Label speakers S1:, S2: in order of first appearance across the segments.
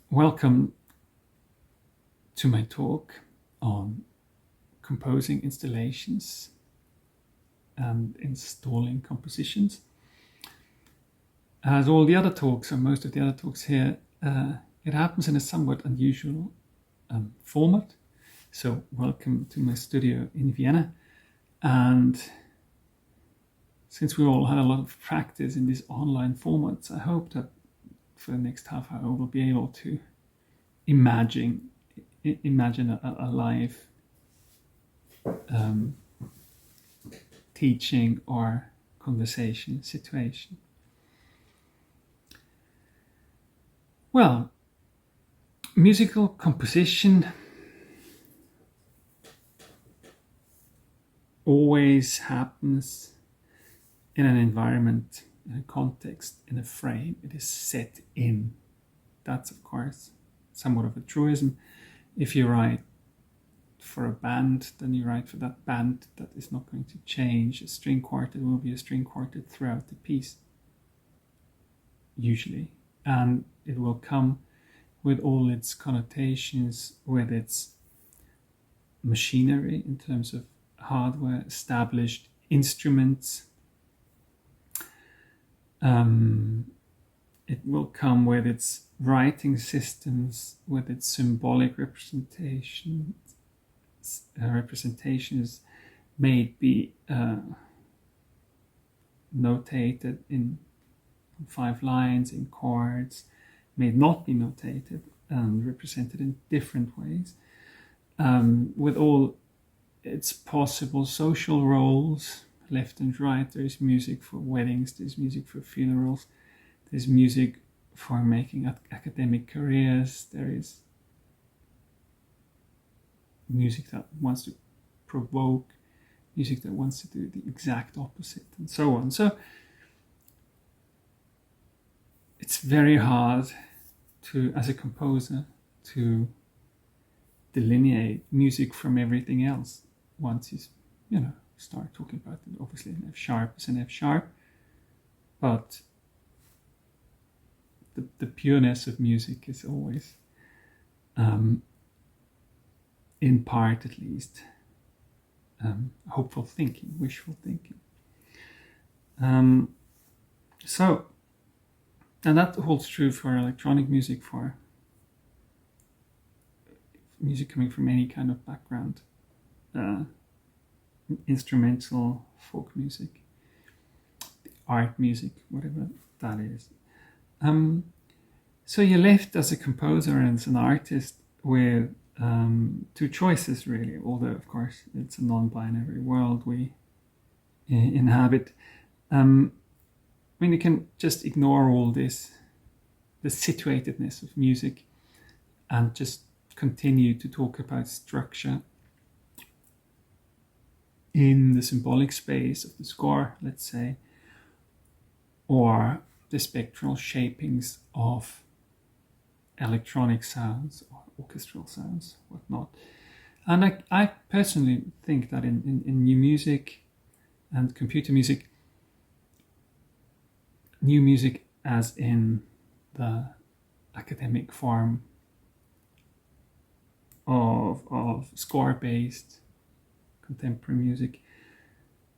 S1: Welcome to my talk on composing installations and installing compositions. As all the other talks, or most of the other talks here, it happens in a somewhat unusual format. So welcome to my studio in Vienna. And since we all had a lot of practice in these online formats, I hope that for the next half hour we'll be able to imagine a live teaching or conversation situation. Well, musical composition always happens in an environment, in a context, in a frame. It is set in. That's, of course, somewhat of a truism. If you write for a band, then you write for that band. That is not going to change. A string quartet will be a string quartet throughout the piece, usually. And it will come with all its connotations, with its machinery in terms of hardware, established instruments. It will come with its writing systems, with its symbolic representations may be notated in 5 lines, in chords, may not be notated and represented in different ways, with all its possible social roles, left and right. There's music for weddings, there's music for funerals, there's music for making academic careers, there is music that wants to provoke, music that wants to do the exact opposite, and so on. So it's very hard to, as a composer, to delineate music from everything else once you start talking about it. Obviously an F sharp is an F sharp, but the pureness of music is always, in part at least, hopeful thinking, wishful thinking. So, and that holds true for electronic music, for music coming from any kind of background, instrumental, folk music, art music, whatever that is. So you're left as a composer and as an artist with 2 choices, really, although of course it's a non-binary world we inhabit. You can just ignore all this, the situatedness of music, and just continue to talk about structure in the symbolic space of the score, let's say, or the spectral shapings of electronic sounds or orchestral sounds, whatnot. And I personally think that in new music and computer music, new music as in the academic form of score-based contemporary music,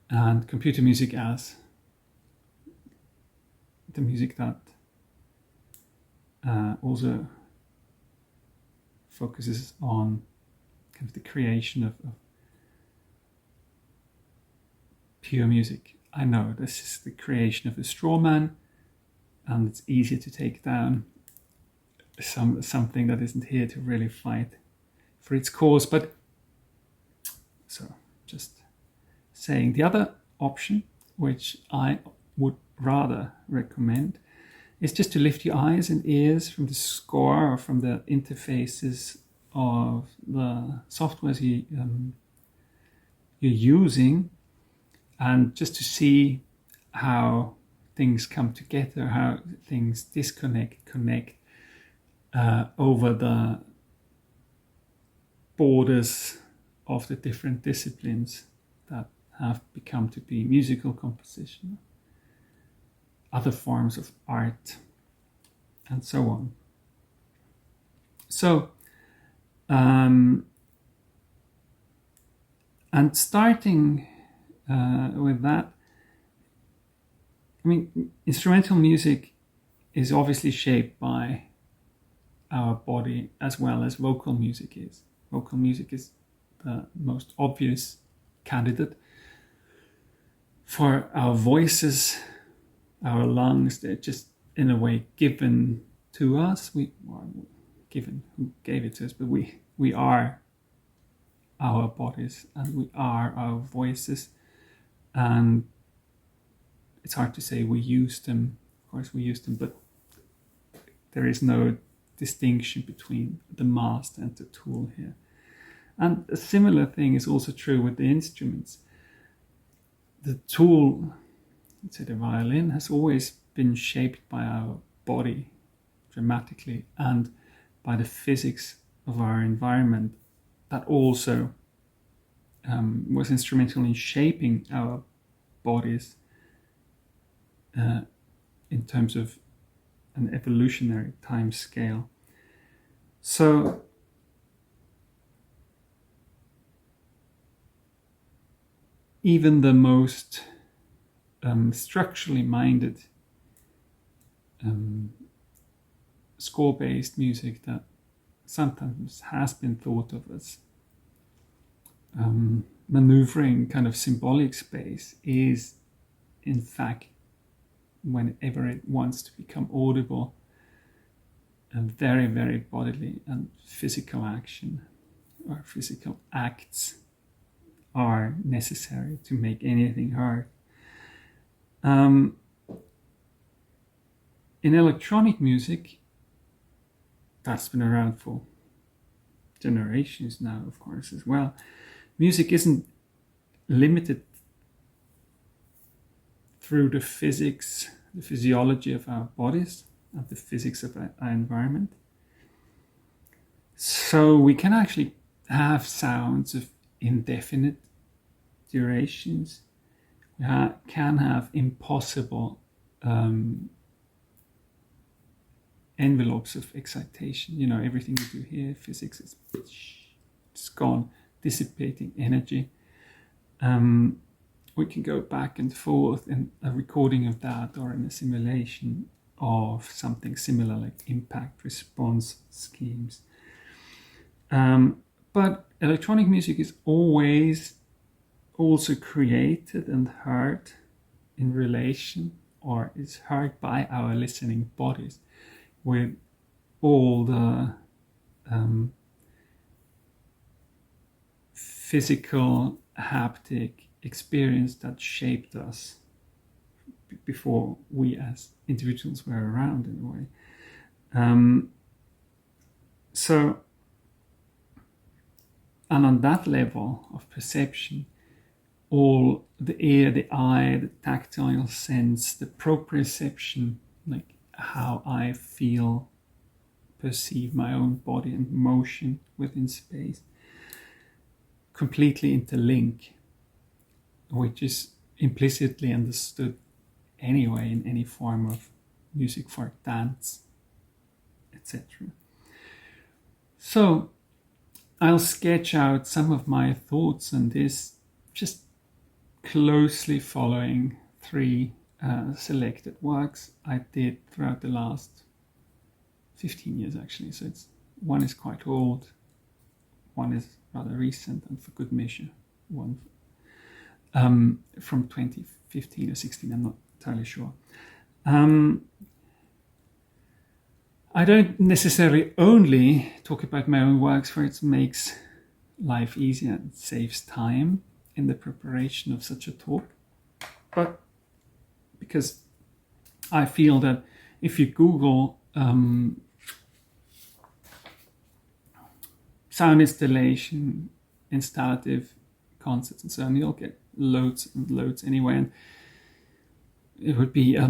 S1: and computer music as the music that also focuses on kind of the creation of pure music. I know this is the creation of a straw man, and it's easier to take down something that isn't here to really fight for its cause. But so just saying, the other option, which I would rather recommend, is just to lift your eyes and ears from the score or from the interfaces of the softwares you're using, and just to see how things come together, how things disconnect, connect over the borders of the different disciplines that have become to be musical composition, other forms of art, and so on. So, and starting with that, I mean, instrumental music is obviously shaped by our body as well as vocal music is. Vocal music is the most obvious candidate for our voices, our lungs. They're just in a way given to us. Given who gave it to us, but we are our bodies and we are our voices, and it's hard to say we use them. Of course we use them, but there is no distinction between the master and the tool here. And a similar thing is also true with the instruments. The tool, let's say the violin, has always been shaped by our body dramatically and by the physics of our environment that also was instrumental in shaping our bodies in terms of an evolutionary time scale. So even the most structurally minded score-based music that sometimes has been thought of as maneuvering kind of symbolic space is, in fact, whenever it wants to become audible, a very, very bodily and physical action or physical acts are necessary to make anything heard. In electronic music, that's been around for generations now, of course, as well. Music isn't limited through the physics, the physiology of our bodies and the physics of our environment. So we can actually have sounds of indefinite durations. We can have impossible envelopes of excitation. You know, everything we do here, physics is it's gone, dissipating energy. We can go back and forth in a recording of that or in a simulation of something similar like impact response schemes. But electronic music is always also created and heard in relation, or is heard by our listening bodies, with all the physical, haptic experience that shaped us before we as individuals were around, in a way. So, and on that level of perception, all the ear, the eye, the tactile sense, the proprioception, like how I feel, perceive my own body and motion within space, completely interlink, which is implicitly understood anyway in any form of music for dance, etc. So I'll sketch out some of my thoughts on this, just closely following three selected works I did throughout the last 15 years actually. So one is quite old, one is rather recent, and for good measure, one from 2015 or 16, I'm not entirely sure. I don't necessarily only talk about my own works, for it makes life easier and saves time in the preparation of such a talk, but because I feel that if you Google sound installation, installative concerts and so on, you'll get loads and loads anyway, and it would be a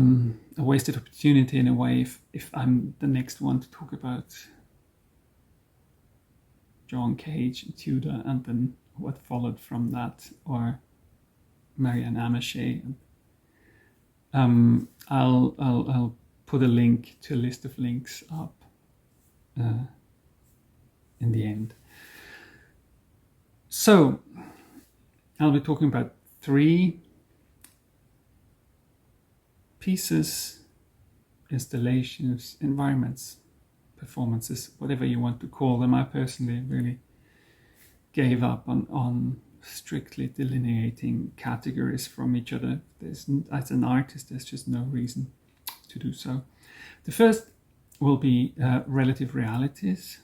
S1: wasted opportunity in a way if I'm the next one to talk about John Cage and Tudor and then what followed from that, or Marianne Ameche. I'll put a link to a list of links up in the end. So I'll be talking about 3 pieces, installations, environments, performances, whatever you want to call them. I personally really gave up on strictly delineating categories from each other. As an artist, there's just no reason to do so. The first will be relative realities.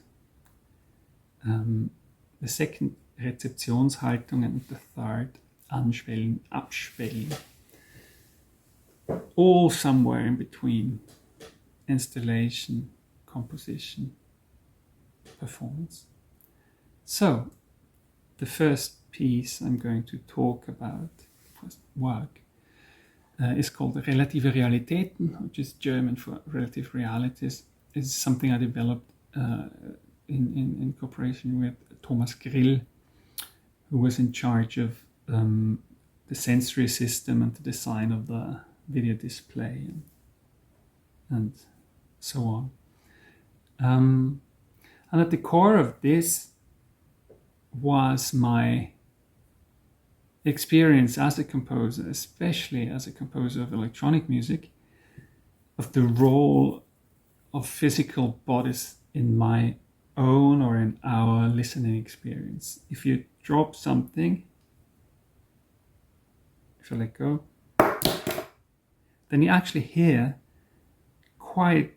S1: The second, Rezeptionshaltung, and the third, Anschwellen, Abschwellen. All somewhere in between installation, composition, performance. So, the first piece I'm going to talk about, first work, is called Relative Realitäten, which is German for relative realities. It's something I developed in cooperation with Thomas Grill, who was in charge of the sensory system and the design of the video display and so on. And at the core of this was my experience as a composer, especially as a composer of electronic music, of the role of physical bodies in my own or in our listening experience. If you drop something, if I let go, then you actually hear quite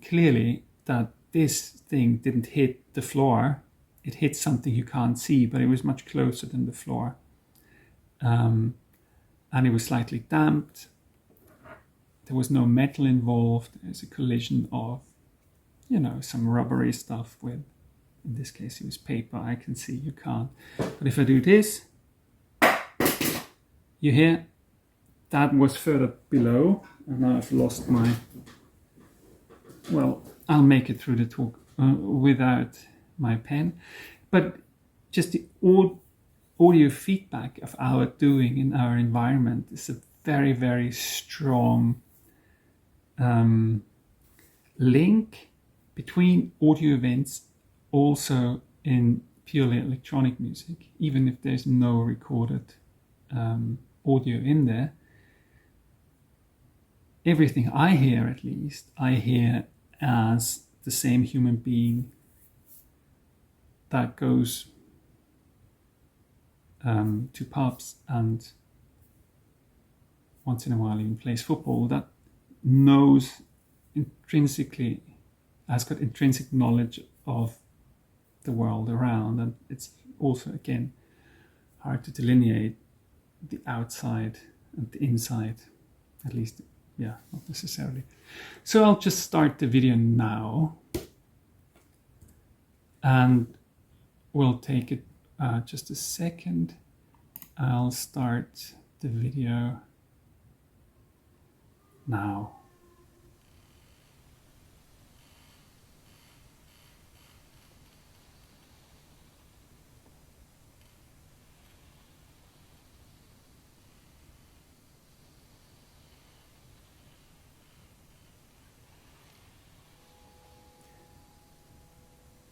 S1: clearly that this thing didn't hit the floor. It hit something you can't see, but it was much closer than the floor. And it was slightly damped. There was no metal involved. There's a collision of, some rubbery stuff with, in this case, it was paper. I can see, you can't. But if I do this, you hear that was further below, and now I've lost my, I'll make it through the talk without my pen. But just the audio feedback of our doing in our environment is a very, very strong link between audio events also in purely electronic music, even if there's no recorded audio in there. Everything I hear, at least, I hear as the same human being that goes to pubs and once in a while even plays football, that knows intrinsically, has got intrinsic knowledge of the world around. And it's also, again, hard to delineate the outside and the inside, at least, not necessarily. So I'll just start the video now, and we'll take it just a second. I'll start the video now.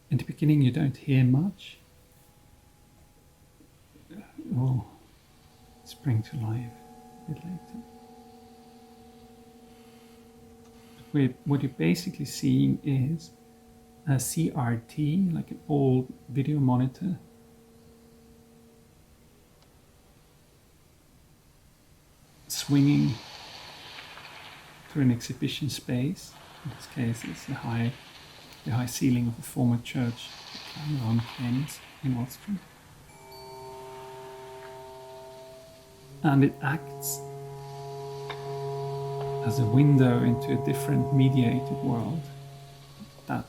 S1: In the beginning, you don't hear much. It will spring to life a bit later. What you're basically seeing is a CRT, like an old video monitor, swinging through an exhibition space. In this case, it's the high ceiling of a former church, Aural Codes in Austria. And it acts as a window into a different mediated world that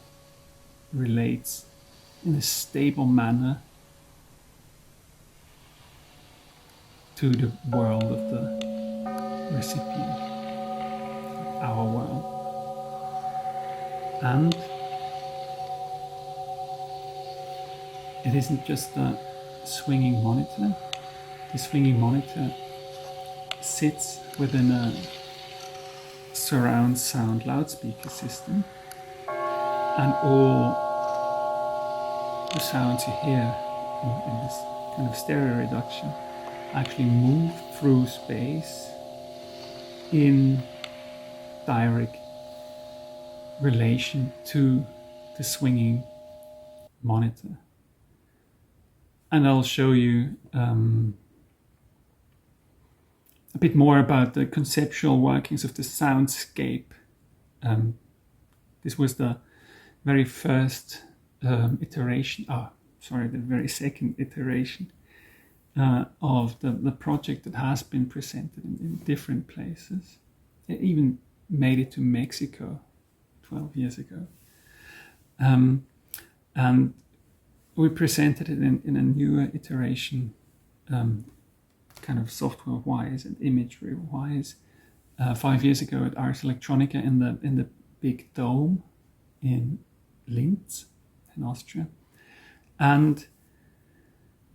S1: relates in a stable manner to the world of the recipient, our world. And it isn't just a swinging monitor. The swinging monitor sits within a surround sound loudspeaker system, and all the sounds you hear in this kind of stereo reduction actually move through space in direct relation to the swinging monitor. And I'll show you a bit more about the conceptual workings of the soundscape. This was the very first iteration, the very second iteration of the project that has been presented in different places. It even made it to Mexico 12 years ago. And we presented it in a newer iteration, kind of software-wise and imagery-wise, 5 years ago at Ars Electronica in the big dome in Linz in Austria. And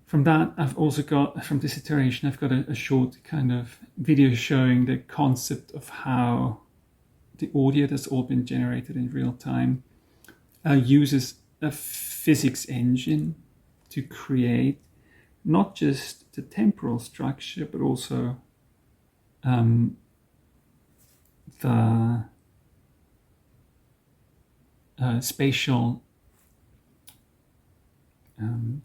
S1: from that, I've also got, from this iteration, I've got a short kind of video showing the concept of how the audio that's all been generated in real time uses a physics engine to create not just the temporal structure, but also the spatial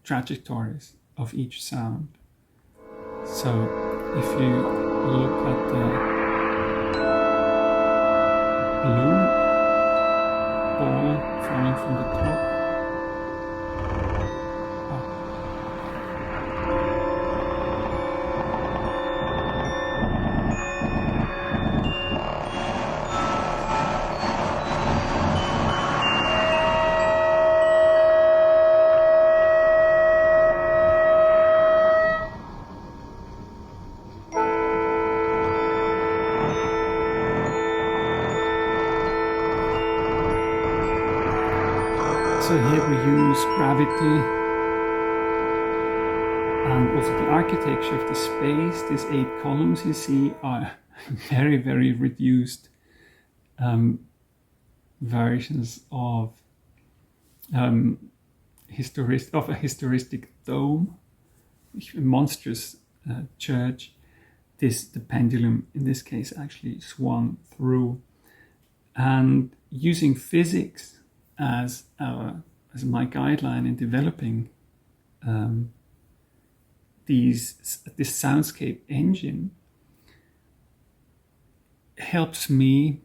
S1: trajectories of each sound. So if you look at the blue ball falling from the top, so here we use gravity and also the architecture of the space. These 8 columns you see are very, very reduced versions of a historistic dome, a monstrous church. The pendulum in this case actually swung through, and using physics as my guideline in developing this soundscape engine helps me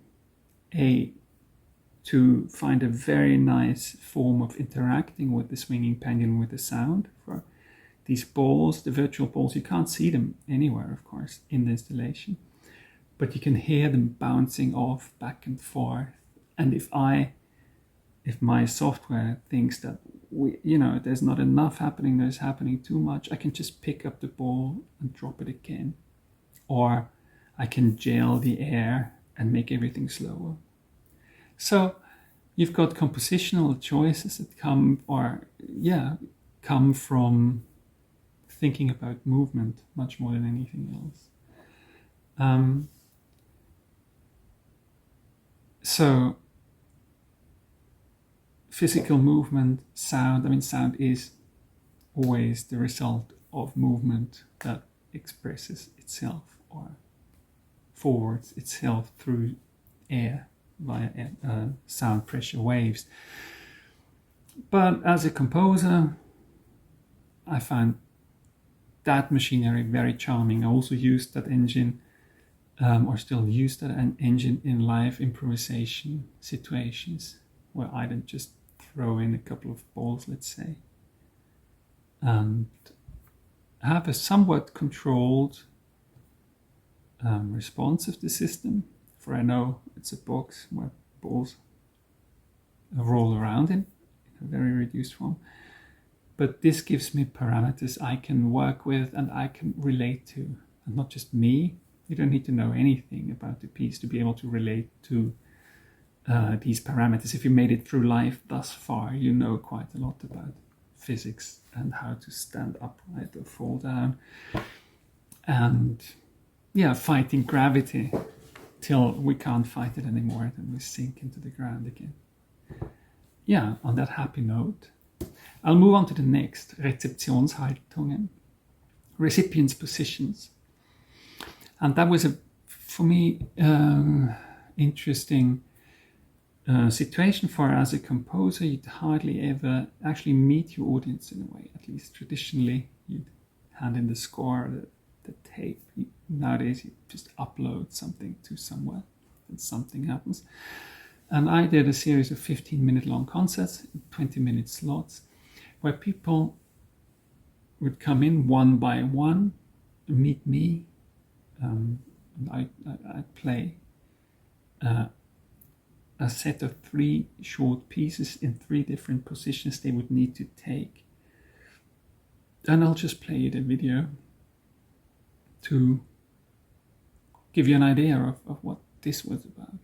S1: to find a very nice form of interacting with the swinging pendulum with the sound. For these balls, the virtual balls, you can't see them anywhere, of course, in the installation, but you can hear them bouncing off back and forth. And if my software thinks that there's not enough happening, there's happening too much, I can just pick up the ball and drop it again. Or I can gel the air and make everything slower. So you've got compositional choices that come from thinking about movement much more than anything else. So physical movement, sound, sound is always the result of movement that expresses itself or forwards itself through air via sound pressure waves. But as a composer, I find that machinery very charming. I also used that engine, or still use that engine in live improvisation situations, where I don't just throw in a couple of balls, let's say, and have a somewhat controlled response of the system. For I know it's a box where balls roll around in a very reduced form. But this gives me parameters I can work with and I can relate to. And not just me. You don't need to know anything about the piece to be able to relate to these parameters. If you made it through life thus far, you know quite a lot about physics and how to stand upright or fall down. And fighting gravity till we can't fight it anymore, then we sink into the ground again. yeah, on that happy note, I'll move on to the next, Rezeptionshaltungen, recipients' positions. And that was, for me, interesting situation, for as a composer, you'd hardly ever actually meet your audience in a way. At least traditionally, you'd hand in the score, the tape. Nowadays, you just upload something to somewhere and something happens. And I did a series of 15-minute long concerts, 20-minute slots, where people would come in one by one, meet me, and I'd play a set of 3 short pieces in 3 different positions they would need to take. And I'll just play you the video to give you an idea of what this was about.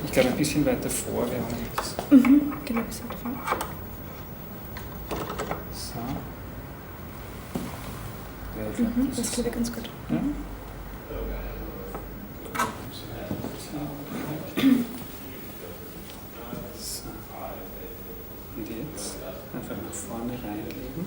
S1: Ich glaube, ein bisschen weiter vor wäre das.
S2: Genau, ein bisschen weiter vor.
S1: So.
S2: Das geht ganz gut.
S1: Ja. So. Und jetzt einfach nach vorne reinlegen.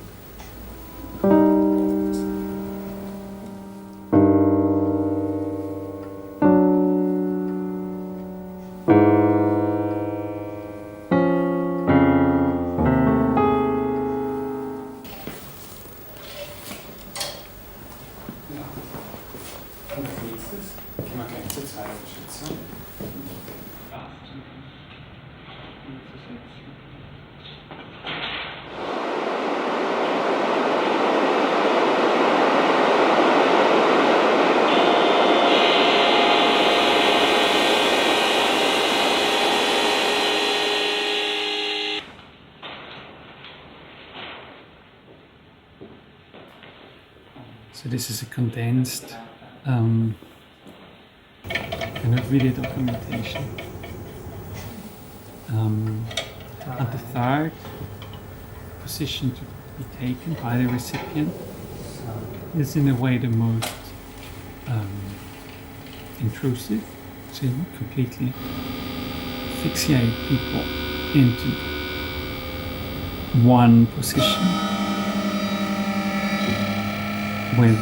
S1: So this is a condensed kind of video documentation. And the third position to be taken by the recipient is in a way the most intrusive. So you completely fixate people into one position with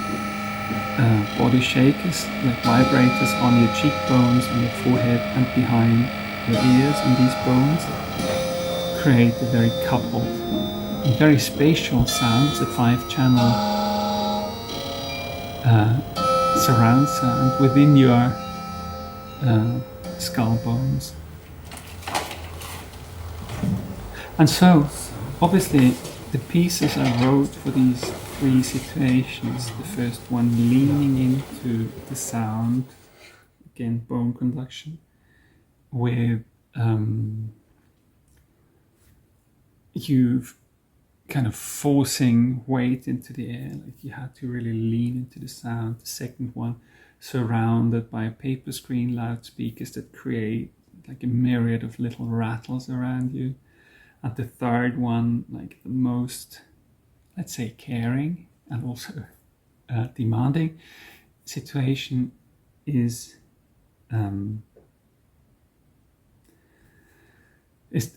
S1: body shakers, like vibrators on your cheekbones, on your forehead and behind your ears, and these bones create a very coupled and very spatial sound. It's a 5-channel surround sound within your skull bones. And so, obviously, the pieces I wrote for these 3 situations, the first one leaning into the sound, again bone conduction, with you kind of forcing weight into the air, like you had to really lean into the sound. The second one surrounded by a paper screen loudspeakers that create like a myriad of little rattles around you. And the third one, like the most, let's say, caring and also demanding situation is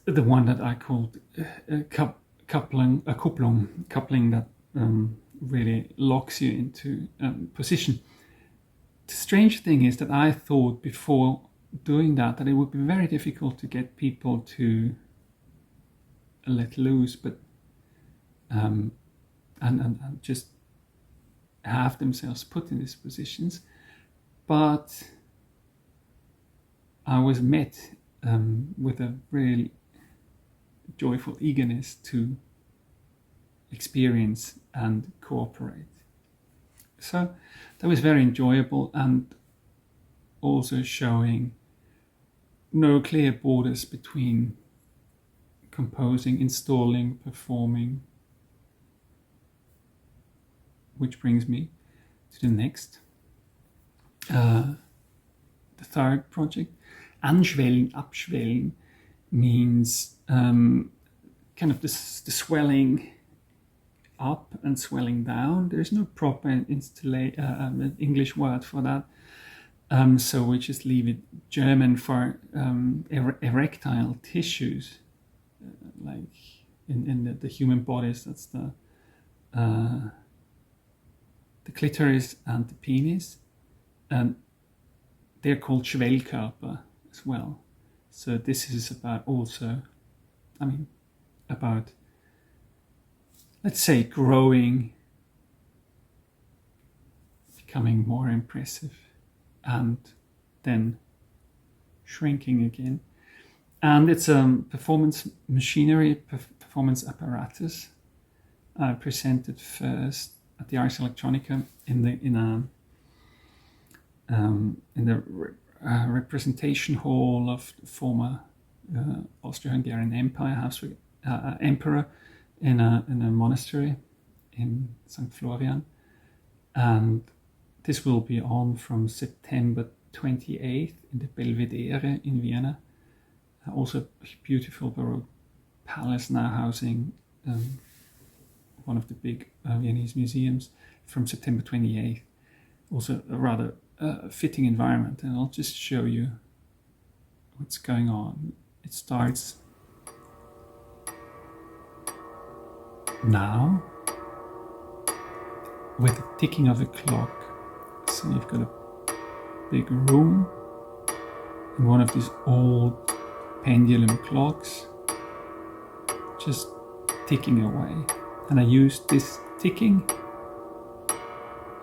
S1: the one that I called coupling that really locks you into position. The strange thing is that I thought before doing that it would be very difficult to get people to let loose, but and just have themselves put in these positions. But I was met with a really joyful eagerness to experience and cooperate. So that was very enjoyable, and also showing no clear borders between composing, installing, performing. Which brings me to the next, the third project. Anschwellen, abschwellen means kind of the swelling up and swelling down. There's no proper English word for that. So we just leave it German for erectile tissues, like in the human bodies. That's the clitoris and the penis. They're called Schwellkörper as well. So this is about about, let's say, growing, becoming more impressive, and then shrinking again. And it's a performance machinery, performance apparatus, presented first at the Ars Electronica in the representation hall of the former Austro-Hungarian Empire, emperor, in a monastery in St. Florian. And this will be on from September 28th in the Belvedere in Vienna. Also a beautiful Baroque palace now housing one of the big Viennese museums from September 28th. Also a rather fitting environment, and I'll just show you what's going on. It starts now with the ticking of a clock. So you've got a big room and one of these old pendulum clocks just ticking away. And I used this ticking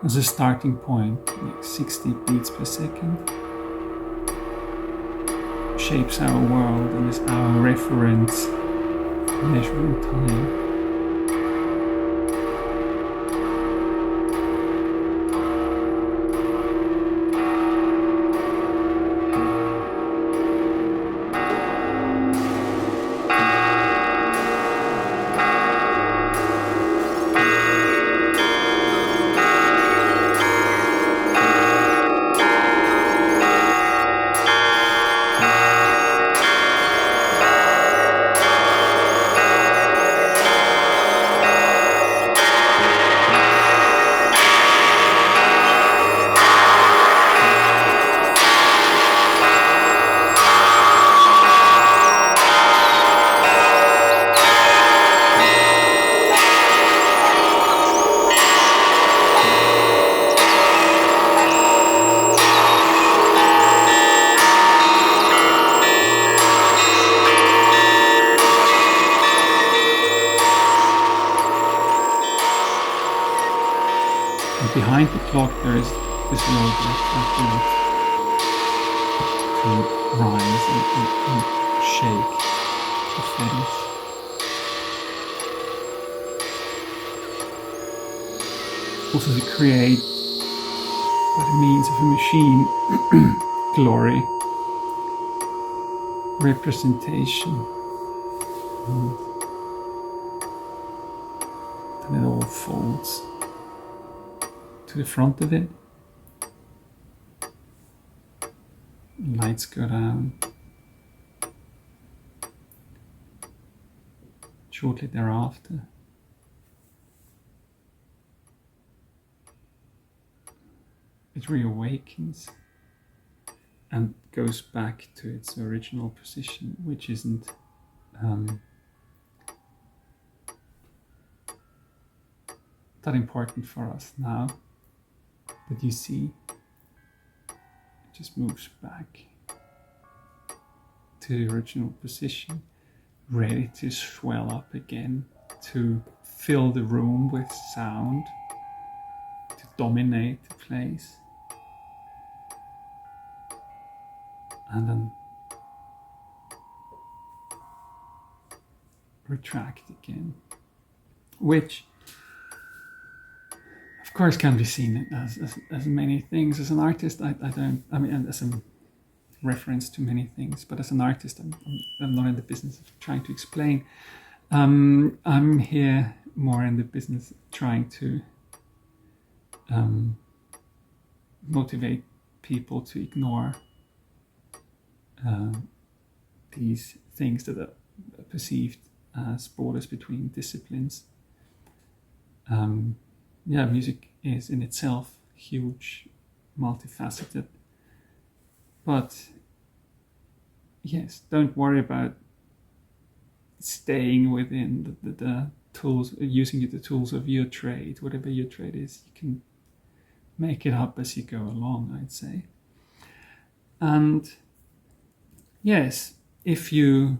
S1: as a starting point, like 60 beats per second. Shapes our world and is our reference measuring time. Behind the clock there is this road that to rise and shake the feathers. Also to create, by the means of a machine, glory, representation. And it all folds to the front of it. Lights go down. Shortly thereafter, it reawakens and goes back to its original position, which isn't that important for us now. But you see, it just moves back to the original position, ready to swell up again, to fill the room with sound, to dominate the place, and then retract again, which of course can be seen as many things. As an artist, as a reference to many things, but as an artist, I'm not in the business of trying to explain. I'm here more in the business of trying to motivate people to ignore these things that are perceived as borders between disciplines, Yeah, music is in itself huge, multifaceted. But yes, don't worry about staying within the tools, using the tools of your trade, whatever your trade is. You can make it up as you go along, I'd say. And yes, if you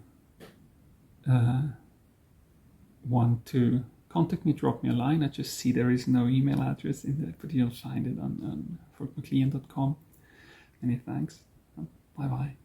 S1: want to contact me, drop me a line. I just see there is no email address in there, but you'll find it on volkmarklien.com. Many thanks. Bye-bye.